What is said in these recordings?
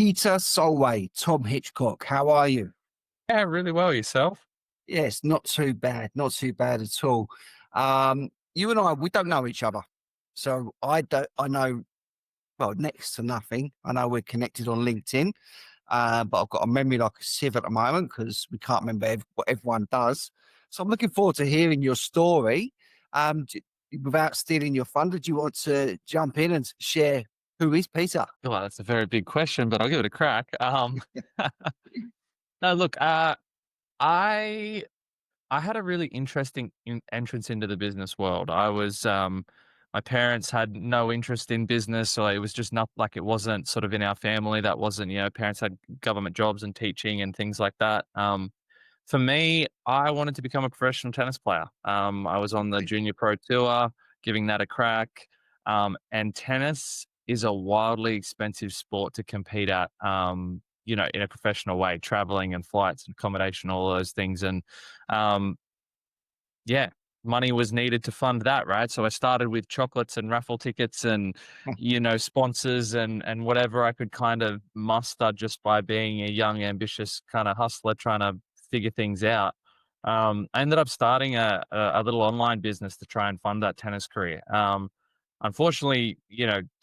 Peter Solway, Tom Hitchcock. How are you? Yeah, really well. Yourself? Yes, not too bad, not too bad at all. You and I, we don't know each other, so I don't. I know well next to nothing. I know we're connected on LinkedIn, but I've got a memory like a sieve at the moment because we can't remember what everyone does. So I'm looking forward to hearing your story. Without stealing your thunder, do you want to jump in and share who is Peter? Well, that's a very big question, but I'll give it a crack. No, look, I I had a really interesting entrance into the business world. My parents had no interest in business, so it was just not like it wasn't sort of in our family. That wasn't, parents had government jobs and teaching and things like that. For me, I wanted to become a professional tennis player. I was on the junior pro tour, giving that a crack. And tennis is a wildly expensive sport to compete at, in a professional way, traveling and flights and accommodation, all those things. And um, yeah, money was needed to fund that, right? So I started with chocolates and raffle tickets and, sponsors and whatever I could kind of muster just by being a young, ambitious kind of hustler trying to figure things out. I ended up starting a little online business to try and fund that tennis career. Unfortunately,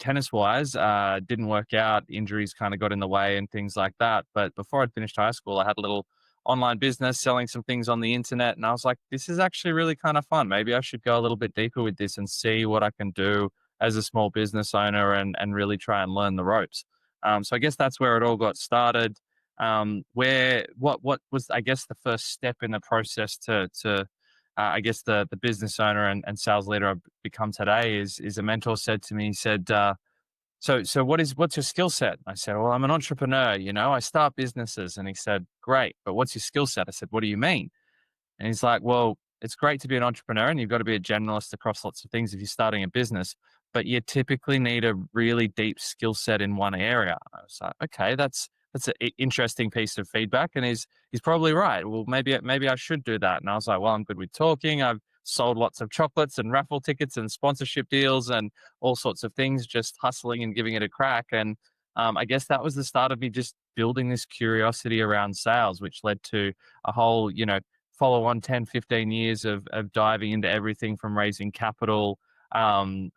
tennis wise, didn't work out. Injuries kind of got in the way and things like that. But before I'd finished high school, I had a little online business selling some things on the internet. And I was like, this is actually really kind of fun. Maybe I should go a little bit deeper with this and see what I can do as a small business owner and really try and learn the ropes. So I guess that's where it all got started. What was, I guess, the first step in the process to I guess the business owner and sales leader I've become today is a mentor said to me, he said, so what's your skill set? I said, well, I'm an entrepreneur, I start businesses. And he said, great, but what's your skill set? I said, what do you mean? And he's like, well, it's great to be an entrepreneur and you've got to be a generalist across lots of things if you're starting a business, but you typically need a really deep skill set in one area. I was like, okay, that's an interesting piece of feedback. And he's probably right. Well, maybe I should do that. And I was like, well, I'm good with talking. I've sold lots of chocolates and raffle tickets and sponsorship deals and all sorts of things, just hustling and giving it a crack. And I guess that was the start of me just building this curiosity around sales, which led to a whole, follow on 10, 15 years of diving into everything from raising capital to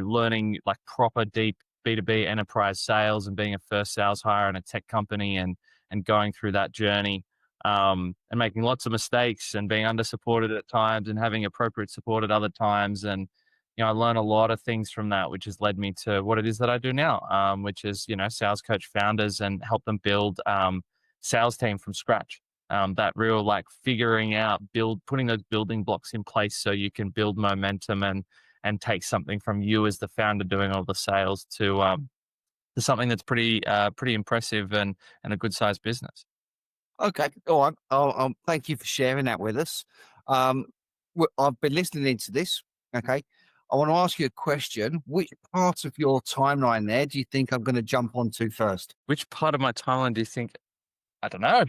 learning like proper deep B2B enterprise sales and being a first sales hire in a tech company and going through that journey and making lots of mistakes and being under supported at times and having appropriate support at other times. And, I learned a lot of things from that, which has led me to what it is that I do now, which is, sales coach founders and help them build sales team from scratch. That real like figuring out, putting those building blocks in place so you can build momentum and take something from you as the founder doing all the sales to something that's pretty impressive and a good sized business. Okay, all right. Thank you for sharing that with us. Um, I've been listening into this. Okay, I want to ask you a question. Which part of your timeline there do you think I'm going to jump onto first? Which part of my timeline do you think? I don't know.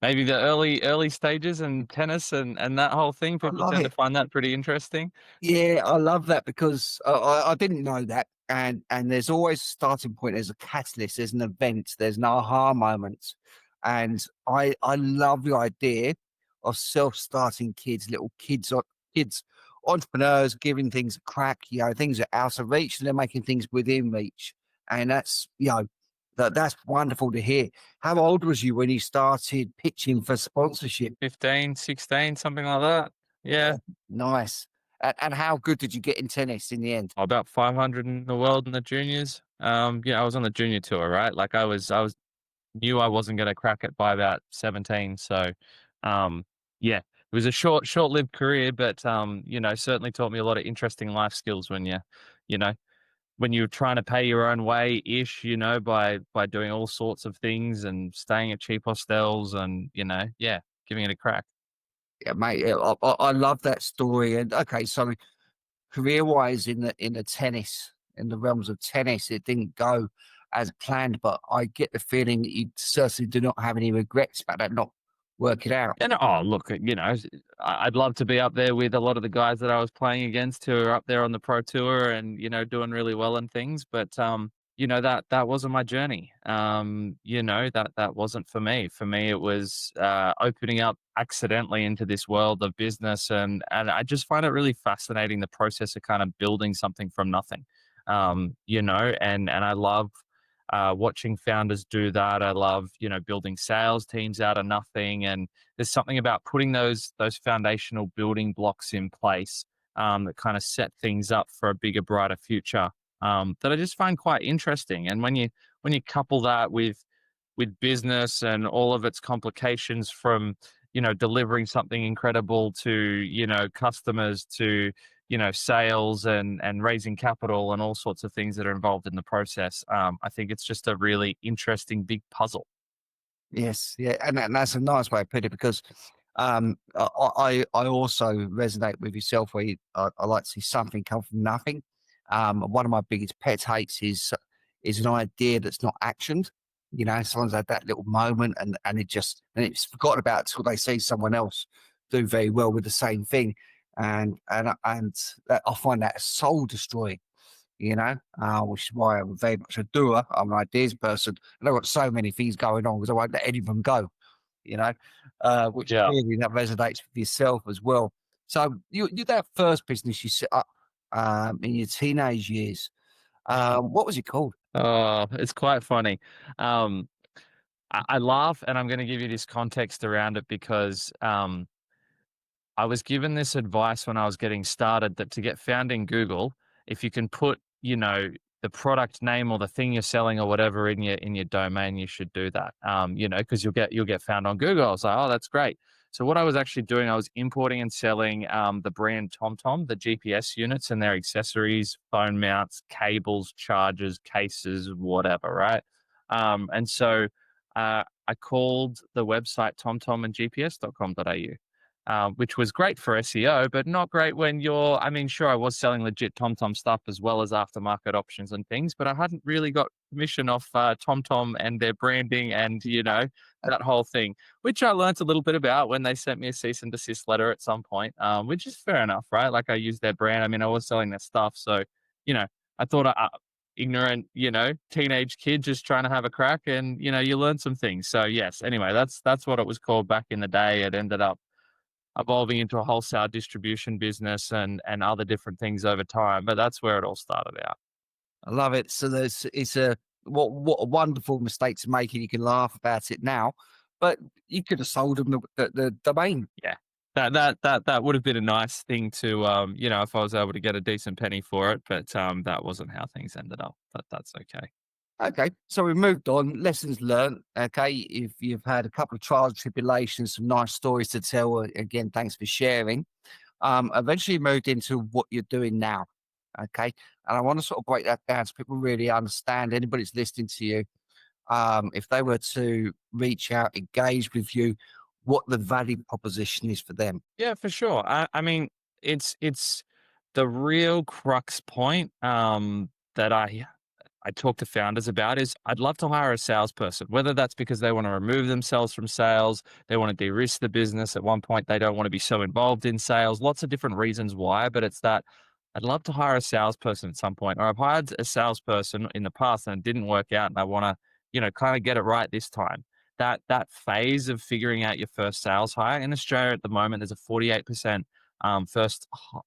Maybe the early stages and tennis and that whole thing. I People love tend to it. find that pretty interesting. Yeah, I love that because I didn't know that, and there's always a starting point. There's a catalyst. There's an event. There's an aha moment, and I love the idea of self-starting kids, little kids, kids entrepreneurs giving things a crack. Things are out of reach, and they're making things within reach, and that's wonderful to hear. How old was you when you started pitching for sponsorship? 15, 16, something like that. Yeah, Yeah. nice. And how good did you get in tennis in the end? About 500 in the world in the juniors. Yeah, I was on the junior tour, right? Like I was knew I wasn't going to crack it by about 17. So, yeah, it was a short-lived career, but certainly taught me a lot of interesting life skills you know, when you're trying to pay your own way ish, by doing all sorts of things and staying at cheap hostels and, yeah, giving it a crack. Yeah, mate. Yeah, I love that story. And okay, so career wise in the tennis, in the realms of tennis, it didn't go as planned. But I get the feeling that you certainly do not have any regrets about that not working out. And oh, look, I'd love to be up there with a lot of the guys that I was playing against who are up there on the pro tour and doing really well and things. But that wasn't my journey. That wasn't for me. For me, it was opening up accidentally into this world of business, and I just find it really fascinating the process of kind of building something from nothing. And I love watching founders do that. I love building sales teams out of nothing, and there's something about putting those foundational building blocks in place that kind of set things up for a bigger, brighter future that I just find quite interesting. And when you couple that with business and all of its complications, from delivering something incredible to customers, to sales and raising capital and all sorts of things that are involved in the process, I think it's just a really interesting big puzzle. Yes, yeah, and that's a nice way of putting it because I also resonate with yourself where I like to see something come from nothing. One of my biggest pet hates is an idea that's not actioned. Someone's had that little moment and it's forgotten about until they see someone else do very well with the same thing, and that, I find that soul destroying. Which is why I'm very much a doer. I'm an ideas person, and I've got so many things going on because I won't let any of them go. Which Yeah. clearly that resonates with yourself as well. So you that first business you set up in your teenage years. What was it called? Oh, it's quite funny. Um, I laugh, and I'm going to give you this context around it because I was given this advice when I was getting started that to get found in Google, if you can put, the product name or the thing you're selling or whatever in your domain, you should do that. Because you'll get found on Google. I was like, oh, that's great. So what I was actually doing, I was importing and selling the brand TomTom, the GPS units and their accessories, phone mounts, cables, chargers, cases, whatever, right? And so I called the website tomtomandgps.com.au. Which was great for SEO, but not great when I mean, sure, I was selling legit TomTom stuff as well as aftermarket options and things, but I hadn't really got permission off TomTom and their branding and, that whole thing, which I learnt a little bit about when they sent me a cease and desist letter at some point, which is fair enough, right? Like I used their brand. I mean, I was selling their stuff. So, you know, I thought ignorant, teenage kid just trying to have a crack, and, you learn some things. So yes, anyway, that's what it was called back in the day. It ended up evolving into a wholesale distribution business and other different things over time. But that's where it all started out. I love it. So it's a what a wonderful mistake to make, and you can laugh about it now, but you could have sold them the domain. Yeah. That would have been a nice thing to if I was able to get a decent penny for it, but that wasn't how things ended up. But that's okay. Okay, so we moved on. Lessons learned. Okay, if you've had a couple of trials, tribulations, some nice stories to tell. Again, thanks for sharing. Eventually moved into what you're doing now. Okay, and I want to sort of break that down so people really understand. Anybody's listening to you, if they were to reach out, engage with you, what the value proposition is for them. Yeah, for sure. I mean, it's the real crux point that I talk to founders about is I'd love to hire a salesperson, whether that's because they want to remove themselves from sales, they want to de-risk the business. At one point, they don't want to be so involved in sales. Lots of different reasons why, but it's that I'd love to hire a salesperson at some point, or I've hired a salesperson in the past and it didn't work out, and I want to, kind of get it right this time. That phase of figuring out your first sales hire in Australia at the moment, there's a 48%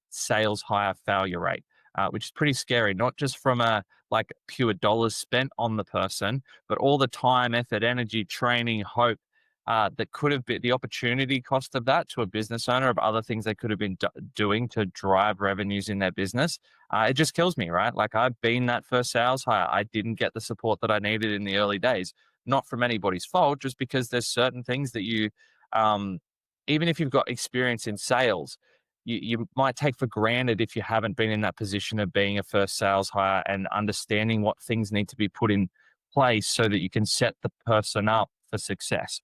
sales hire failure rate, which is pretty scary. Not just from a like pure dollars spent on the person, but all the time, effort, energy, training, hope that could have been the opportunity cost of that to a business owner of other things they could have been doing to drive revenues in their business. It just kills me, right? Like I've been that first sales hire. I didn't get the support that I needed in the early days, not from anybody's fault, just because there's certain things that um, even if you've got experience in sales, you might take for granted if you haven't been in that position of being a first sales hire and understanding what things need to be put in place so that you can set the person up for success.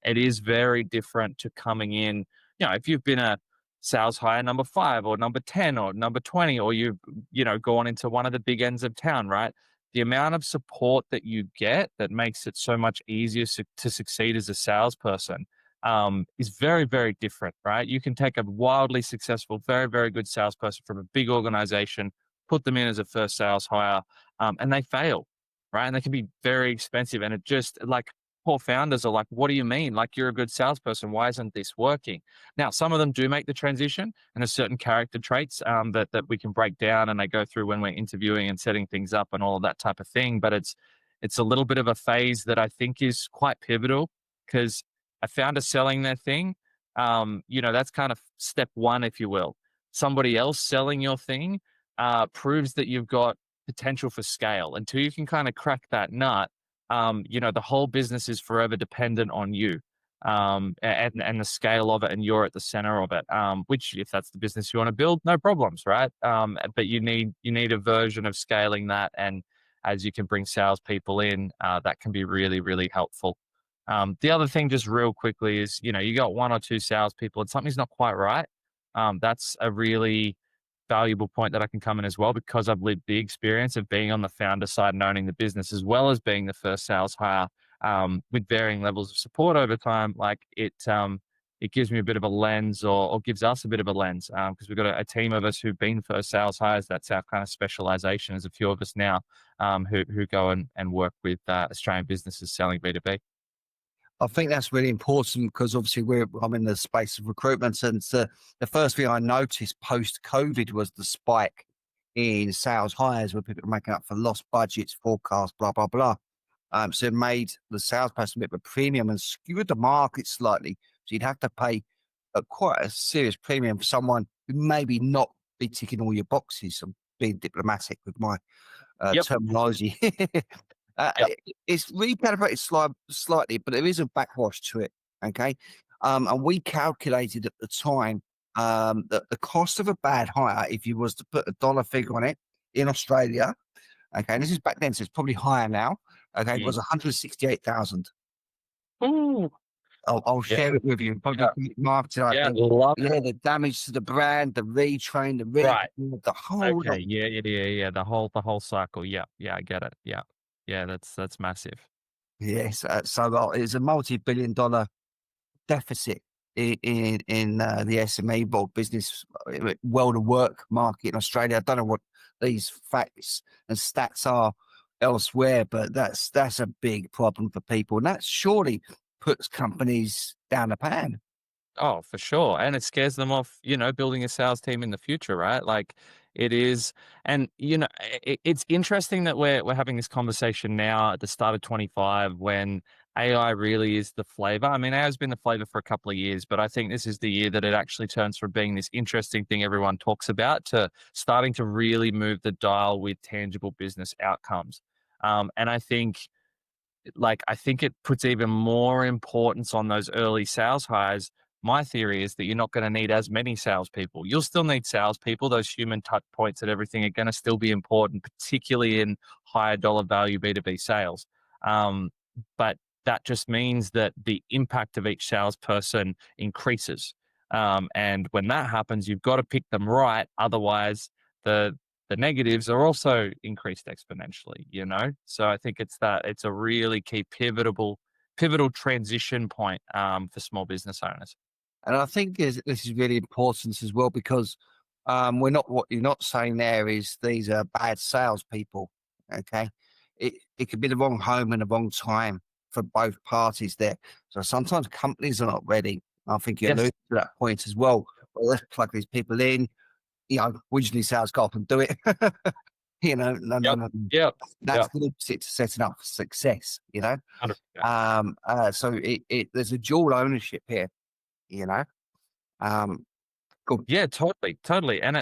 It is very different to coming in, if you've been a sales hire number 5 or number 10 or number 20, or you've, gone into one of the big ends of town, right? The amount of support that you get that makes it so much easier to succeed as a salesperson is very, very different, right? You can take a wildly successful, very, very good salesperson from a big organization, put them in as a first sales hire, and they fail, right? And they can be very expensive. And it just like poor founders are like, what do you mean? Like, you're a good salesperson. Why isn't this working? Now, some of them do make the transition, and there's certain character traits that we can break down, and they go through when we're interviewing and setting things up and all of that type of thing. But it's a little bit of a phase that I think is quite pivotal, because a founder selling their thing, that's kind of step one, if you will. Somebody else selling your thing proves that you've got potential for scale. Until you can kind of crack that nut, the whole business is forever dependent on you, and the scale of it, and you're at the center of it. Which, if that's the business you want to build, no problems, right? But you need a version of scaling that, and as you can bring salespeople in, that can be really, really helpful. The other thing, just real quickly, is you got one or two salespeople and something's not quite right. That's a really valuable point that I can come in as well, because I've lived the experience of being on the founder side and owning the business, as well as being the first sales hire, with varying levels of support over time. Like it gives me a bit of a lens, or gives us a bit of a lens, because we've got a team of us who've been first sales hires. That's our kind of specialization. There's a few of us now who go and work with Australian businesses selling B2B. I think that's really important because obviously I'm in the space of recruitment, and the first thing I noticed post COVID was the spike in sales hires, where people were making up for lost budgets, forecasts, blah blah blah. So it made the salesperson a bit of a premium and skewed the market slightly. So you'd have to pay quite a serious premium for someone who maybe not be ticking all your boxes. I'm being diplomatic with my Yep. terminology. Yep. It's recalibrated slightly, but there is a backwash to it. Okay. And we calculated at the time that the cost of a bad hire, if you was to put a dollar figure on it in Australia, okay, and this is back then, so it's probably higher now, okay, Mm. was 168,000. Ooh. I'll Yeah. share it with you. Probably Yeah. marketing, I Yeah. think. Love it. Yeah, the damage to the brand, the retrain, the Right. the whole lot. Okay. Yeah. Yeah. Yeah. Yeah. The whole cycle. Yeah. Yeah. I get it. Yeah. Yeah. That's massive. Yes, it's a multi-billion-dollar deficit in the SME or business world of work market in Australia. I don't know what these facts and stats are elsewhere, but that's a big problem for people, and that surely puts companies down the pan. Oh, for sure. And it scares them off, building a sales team in the future, right? Like it is. And, it's interesting that we're having this conversation now at the start of 25, when AI really is the flavor. I mean, AI has been the flavor for a couple of years, but I think this is the year that it actually turns from being this interesting thing everyone talks about to starting to really move the dial with tangible business outcomes. And I think it puts even more importance on those early sales hires. My theory is that you're not going to need as many salespeople. You'll still need salespeople. Those human touch points and everything are going to still be important, particularly in higher dollar value B2B sales. Um, but that just means that the impact of each salesperson increases. And when that happens, you've got to pick them right. Otherwise, the the negatives are also increased exponentially. So I think it's a really key pivotal transition point for small business owners. And I think this is really important as well because we're not what you're not saying there is these are bad salespeople. Okay, it could be the wrong home and the wrong time for both parties there. So sometimes companies are not ready. I think you Yes. allude to that point as well. Well, let's plug these people in. We just need sales go up and do it. No, no, Yep. no. Yep. That's Yep. the opposite to setting up for success. 100%. So there's a dual ownership here. You know, um, cool. Yeah, totally, totally. And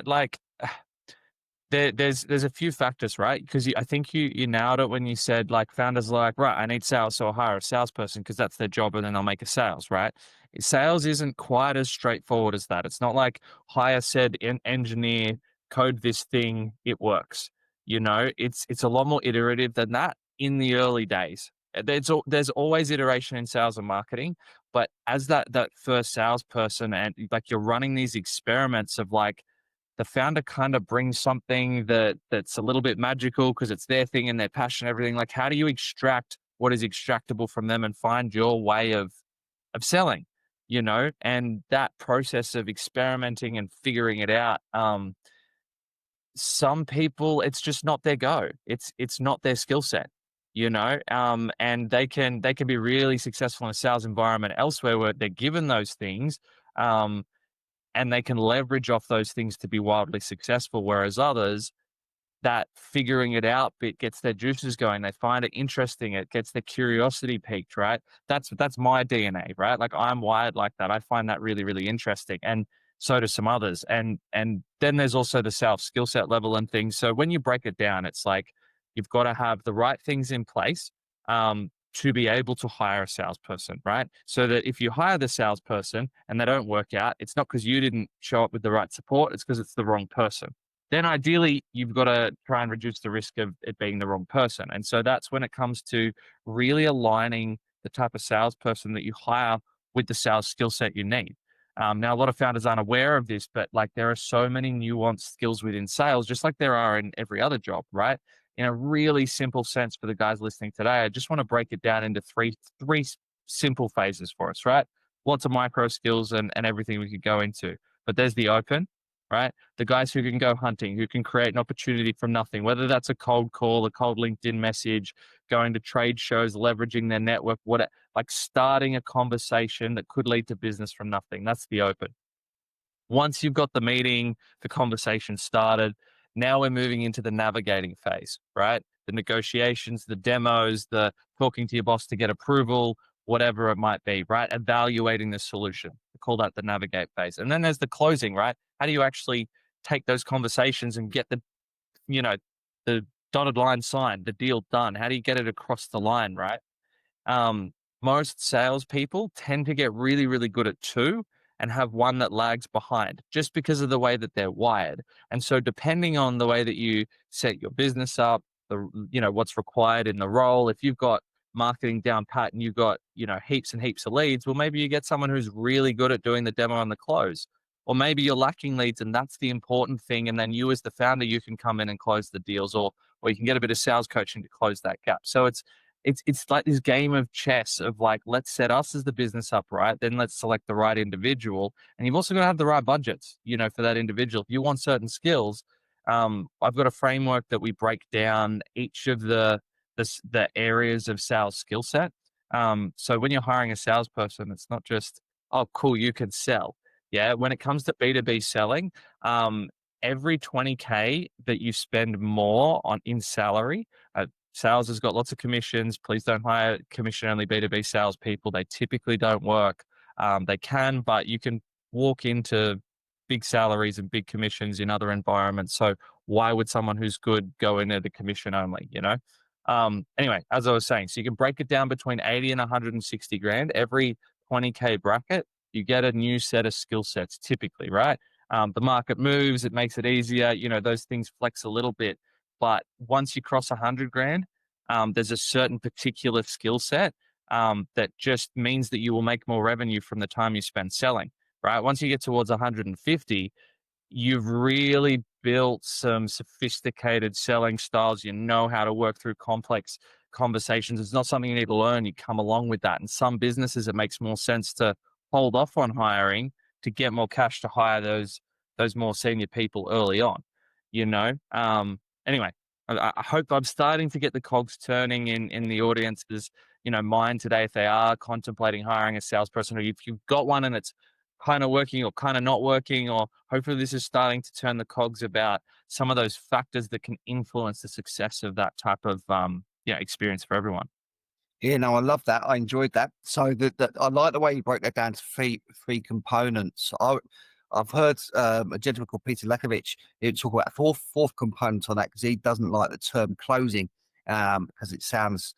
there's a few factors, right? Because I think you nailed it when you said, like, founders are like, right, I need sales, so I'll hire a salesperson because that's their job, and then they'll make a sales, right? Sales isn't quite as straightforward as that. It's not like hire said engineer, code this thing, it works. It's a lot more iterative than that in the early days. There's always iteration in sales and marketing, but as that first salesperson, and like you're running these experiments of like, the founder kind of brings something that's a little bit magical because it's their thing and their passion, everything. Like, how do you extract what is extractable from them and find your way of selling? And that process of experimenting and figuring it out. some people, it's just not their go. It's not their skill set, and they can be really successful in a sales environment elsewhere where they're given those things, um, and they can leverage off those things to be wildly successful. Whereas others, that figuring it out bit gets their juices going. They find it interesting. It gets their curiosity piqued, right? That's my DNA, right? Like I'm wired like that. I find that really, really interesting. And so do some others. And then there's also the self skill set level and things. So when you break it down, it's like you've got to have the right things in place to be able to hire a salesperson, right? So that if you hire the salesperson and they don't work out, it's not because you didn't show up with the right support, it's because it's the wrong person. Then ideally you've got to try and reduce the risk of it being the wrong person. And so that's when it comes to really aligning the type of salesperson that you hire with the sales skill set you need. Now, a lot of founders aren't aware of this, but like there are so many nuanced skills within sales, just like there are in every other job, right? In a really simple sense for the guys listening today, I just want to break it down into three simple phases for us, right? Lots of micro skills and everything we could go into. But there's the open, right? The guys who can go hunting, who can create an opportunity from nothing, whether that's a cold call, a cold LinkedIn message, going to trade shows, leveraging their network, what like starting a conversation that could lead to business from nothing. That's the open. Once you've got the meeting, the conversation started, now we're moving into the navigating phase, right? The negotiations, the demos, the talking to your boss to get approval, whatever it might be, right? Evaluating the solution. We call that the navigate phase. And then there's the closing, right? How do you actually take those conversations and get you know, the dotted line signed, the deal done? How do you get it across the line, right? Um, Most salespeople tend to get really, really good at two and have one that lags behind just because of the way that they're wired. And so, depending on the way that you set your business up, what's required in the role, if you've got marketing down pat and you've got heaps and heaps of leads, well, maybe you get someone who's really good at doing the demo and the close. Or maybe you're lacking leads and that's the important thing. And then you, as the founder, you can come in and close the deals, or you can get a bit of sales coaching to close that gap. So it's like this game of chess of like, let's set us as the business up right, then let's select the right individual. And you've also got to have the right budgets, for that individual. If you want certain skills, I've got a framework that we break down each of the areas of sales skill set. So when you're hiring a salesperson, it's not just, oh, cool, you can sell. Yeah. When it comes to B2B selling, every 20K that you spend more on in salary, sales has got lots of commissions. Please don't hire commission-only B2B salespeople. They typically don't work. They can, but you can walk into big salaries and big commissions in other environments. So why would someone who's good go into the commission only, Anyway, as I was saying, so you can break it down between 80 and 160 grand. Every 20K bracket, you get a new set of skill sets typically, right? The market moves, it makes it easier. Those things flex a little bit. But once you cross 100 grand, there's a certain particular skill set that just means that you will make more revenue from the time you spend selling, right? Once you get towards 150, you've really built some sophisticated selling styles. You know how to work through complex conversations. It's not something you need to learn. You come along with that. In some businesses, it makes more sense to hold off on hiring to get more cash to hire those more senior people early on. Anyway, I hope I'm starting to get the cogs turning in the audience's mind today. If they are contemplating hiring a salesperson, or if you've got one and it's kind of working or kind of not working, or hopefully this is starting to turn the cogs about some of those factors that can influence the success of that type of experience for everyone. Yeah, no, I love that. I enjoyed that. So I like the way you broke that down to three components. I've heard a gentleman called Peter Lekovich talk about a fourth component on that because he doesn't like the term closing because it sounds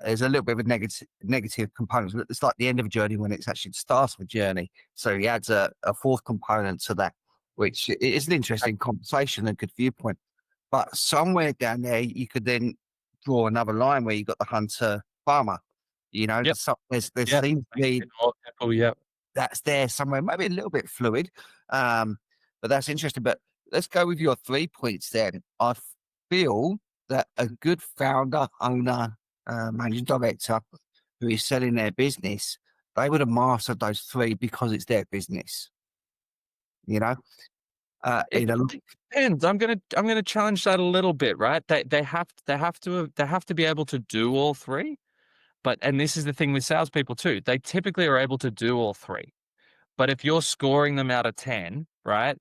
there's a little bit of a negative component. It's like the end of a journey when it's actually the start of a journey. So he adds a fourth component to that, which is an interesting conversation and good viewpoint. But somewhere down there, you could then draw another line where you got the hunter farmer. Yep. There seems to be Yep. that's there somewhere, maybe a little bit fluid, but that's interesting. But let's go with your 3 points then. I feel that a good founder, owner, managing director who is selling their business, they would have mastered those three because it's their business. You know, In a It depends. I'm gonna challenge that a little bit, right? They have to be able to do all 3, but and this is the thing with salespeople too, they typically are able to do all 3. But if you're scoring them out of 10, right?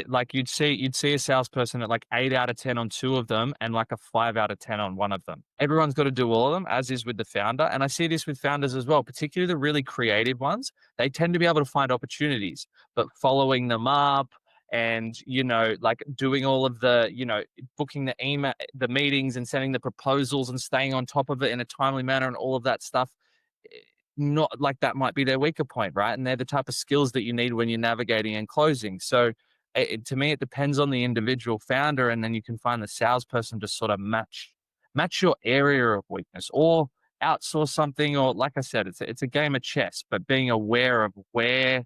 Like you'd see a salesperson at like 8 out of 10 on 2 of them and like a 5 out of 10 on 1 of them. Everyone's got to do all of them, as is with the founder. And I see this with founders as well, particularly the really creative ones. They tend to be able to find opportunities, but following them up and, like doing all of the, booking the email, the meetings and sending the proposals and staying on top of it in a timely manner and all of that stuff, eh, not like that might be their weaker point, right? And they're the type of skills that you need when you're navigating and closing. So to me, it depends on the individual founder, and then you can find the salesperson to sort of match your area of weakness, or outsource something, or like I said, it's a game of chess, but being aware of where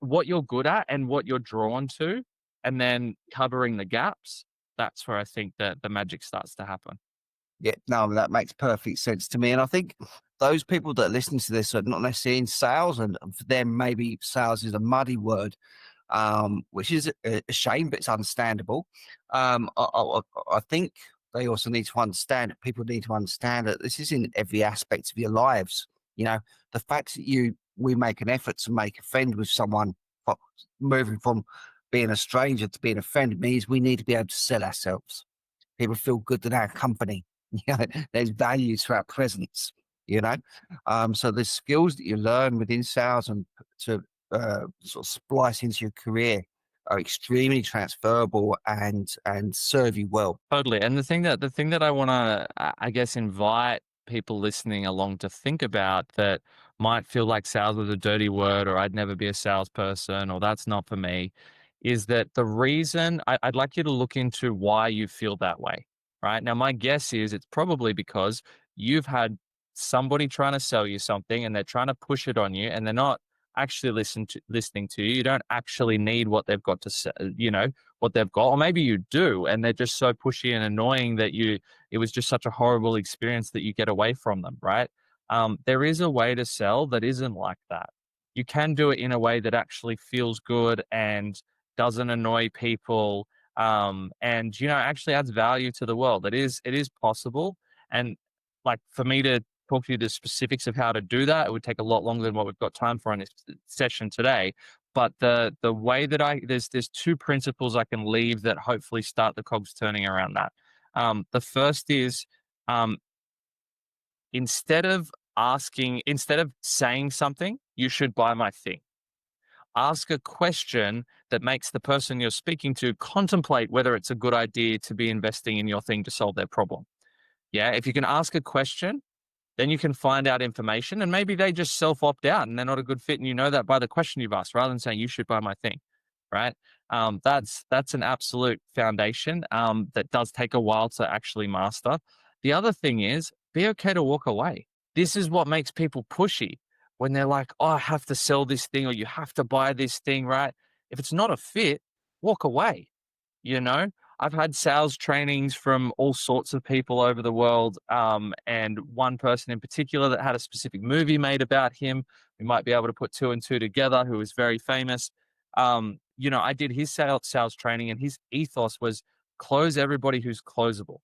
what you're good at and what you're drawn to, and then covering the gaps. That's where I think that the magic starts to happen. Yeah, no, that makes perfect sense to me. And I think those people that listen to this are not necessarily in sales, and for them, maybe sales is a muddy word, which is a shame, but it's understandable. I think they also need to understand, people need to understand that this is in every aspect of your lives. You know, the fact that we make an effort to make a friend with someone, moving from being a stranger to being a friend, means we need to be able to sell ourselves. People feel good in our company. You know, there's value to our presence. You know, so the skills that you learn within sales and to sort of splice into your career are extremely transferable and serve you well. Totally, and the thing that I wanna, I guess, invite people listening along to think about that might feel like sales is a dirty word, or I'd never be a salesperson, or that's not for me, is that the reason I'd like you to look into why you feel that way, right? Now, my guess is it's probably because you've had somebody trying to sell you something, and they're trying to push it on you, and they're not actually listening to you. You don't actually need what they've got to say, what they've got, or maybe you do, and they're just so pushy and annoying that it was just such a horrible experience that you get away from them, right? There is a way to sell that isn't like that. You can do it in a way that actually feels good and doesn't annoy people, and actually adds value to the world. It is possible, and like for me to talk to you the specifics of how to do that, it would take a lot longer than what we've got time for in this session today. But the way that there's 2 principles I can leave that hopefully start the cogs turning around that. The first is, um, instead of saying something, "You should buy my thing," ask a question that makes the person you're speaking to contemplate whether it's a good idea to be investing in your thing to solve their problem. Yeah, if you can ask a question, then you can find out information, and maybe they just self opt out and they're not a good fit, and you know that by the question you've asked, rather than saying you should buy my thing, right? That's an absolute foundation, that does take a while to actually master. The other thing is, be okay to walk away. This is what makes people pushy when they're like, "Oh, I have to sell this thing," or "You have to buy this thing," right? If it's not a fit, walk away. you know, I've had sales trainings from all sorts of people over the world, and one person in particular that had a specific movie made about him. We might be able to put 2 and 2 together, who was very famous. I did his sales training, and his ethos was close everybody who's closable.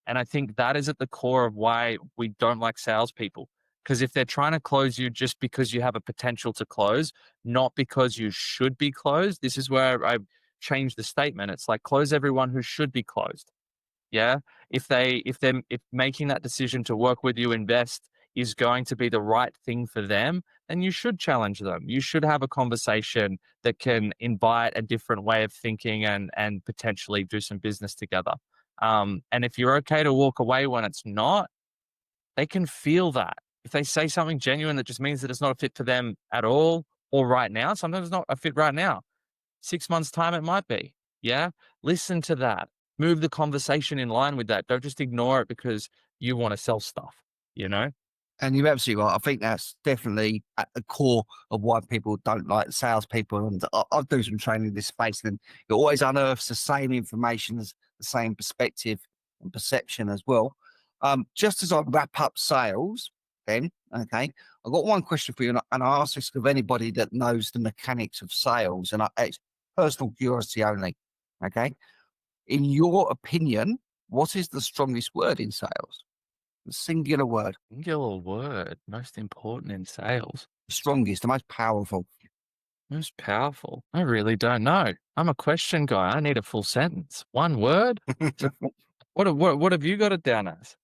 And I think that is at the core of why we don't like salespeople. Because if they're trying to close you just because you have a potential to close, not because you should be closed, this is where I change the statement. It's like close everyone who should be closed. Yeah. If making that decision to work with you, invest, is going to be the right thing for them, then you should challenge them. You should have a conversation that can invite a different way of thinking, and potentially do some business together. And if you're okay to walk away when it's not, they can feel that. If they say something genuine that just means that it's not a fit for them at all, or right now, sometimes it's not a fit right now. 6 months' time, it might be. Yeah? Listen to that. Move the conversation in line with that. Don't just ignore it because you want to sell stuff, you know? And you're absolutely right. I think that's definitely at the core of why people don't like salespeople. And I do some training in this space, and it always unearths the same information, as the same perspective and perception as well. Just as I wrap up sales, then, okay, I've got one question for you, and I ask this of anybody that knows the mechanics of sales. And personal curiosity only. Okay. In your opinion, what is the strongest word in sales? The singular word, Singular word, most important in sales. the strongest, the most powerful. Most powerful. I really don't know. I'm a question guy. I need a full sentence. One word? What have you got it down as?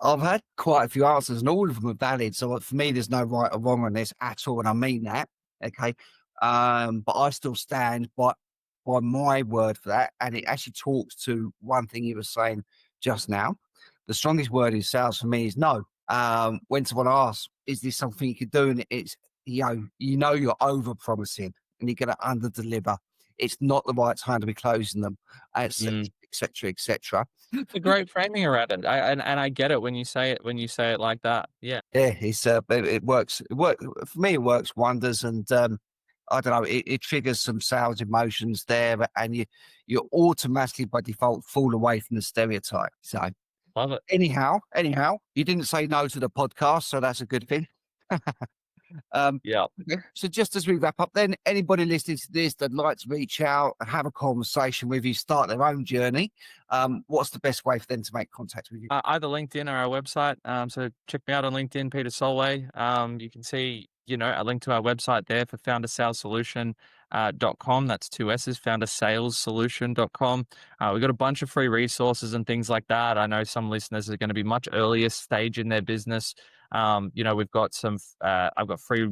I've had quite a few answers, and all of them are valid. So for me, there's no right or wrong on this at all, and I mean that. Okay, but I still stand by my word for that, and it actually talks to one thing you were saying just now. The strongest word in sales for me is no. When someone asks, "Is this something you could do?" and it's you're over promising and you're going to under deliver. It's not the right time to be closing them, etc., Mm. etc., etc. It's a great framing around it. And I get it when you say it like that. Yeah. Yeah, it works. It work for me. It works wonders, and I don't know. It triggers some sales emotions there, and you automatically by default fall away from the stereotype. So Love it. anyhow, you didn't say no to the podcast, so that's a good thing. Um, Yeah. okay. So just as we wrap up, then anybody listening to this that'd like to reach out, have a conversation with you, start their own journey, what's the best way for them to make contact with you? Either LinkedIn or our website. So check me out on LinkedIn, Peter Solway. You can see, a link to our website there for foundersalessolution.com. That's two S's, foundersalessolution.com. We've got a bunch of free resources and things like that. I know some listeners are going to be much earlier stage in their business. We've got I've got free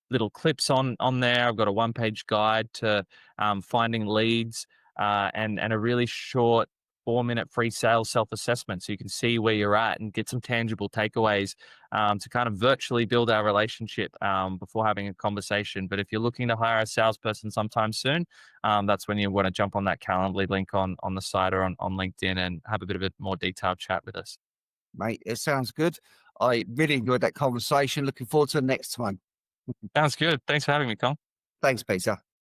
little clips on there. I've got a one-page guide to finding leads and a really short 4-minute free sales self-assessment so you can see where you're at and get some tangible takeaways to kind of virtually build our relationship before having a conversation. But if you're looking to hire a salesperson sometime soon, that's when you want to jump on that Calendly link on the site or on LinkedIn and have a bit of a more detailed chat with us. Mate, it sounds good. I really enjoyed that conversation. Looking forward to the next one. Sounds good. Thanks for having me, Colin. Thanks, Peter.